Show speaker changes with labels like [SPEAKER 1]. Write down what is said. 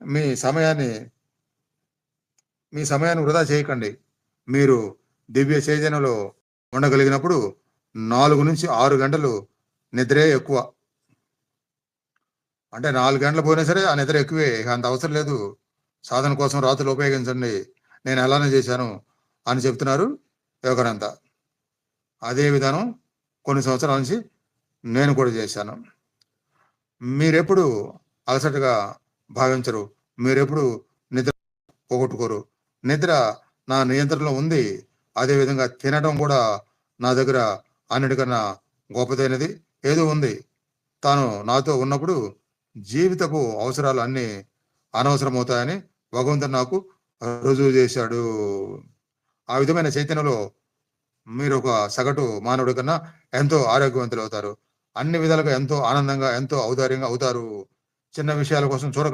[SPEAKER 1] మీ సమయాన్ని మీ సమయాన్ని వృధా చేయకండి. మీరు దివ్య చైతన్యంలో ఉండగలిగినప్పుడు 4-6 గంటలు నిద్రే ఎక్కువ. అంటే 4 గంటలు పోయినా సరే ఆ నిద్ర ఎక్కువే. ఇక అంత అవసరం లేదు. సాధన కోసం రాత్రులు ఉపయోగించండి. నేను అలానే చేశాను అని చెప్తున్నారు యోగానంద. అదే విధానం కొన్ని సంవత్సరాల నుంచి నేను కూడా చేశాను. మీరెప్పుడు అలసటగా భావించరు. మీరెప్పుడు నిద్ర పోగొట్టుకోరు. నిద్ర నా నియంత్రణలో ఉంది. అదే విధంగా తినడం కూడా నా దగ్గర అన్నిటికన్నా గొప్పదైనది ఏదో ఉంది. తాను నాతో ఉన్నప్పుడు జీవితపు అవసరాలు అన్నీ అనవసరమవుతాయని భగవంతుడు నాకు రుజువు చేశాడు. ఆ విధమైన చైతన్యంలో మీరొక సగటు మానవుడి కన్నా ఎంతో ఆరోగ్యవంతులవుతారు. అన్ని విధాలుగా ఎంతో ఆనందంగా, ఎంతో ఔదార్యంగా అవుతారు. చిన్న విషయాల కోసం చూడకండి.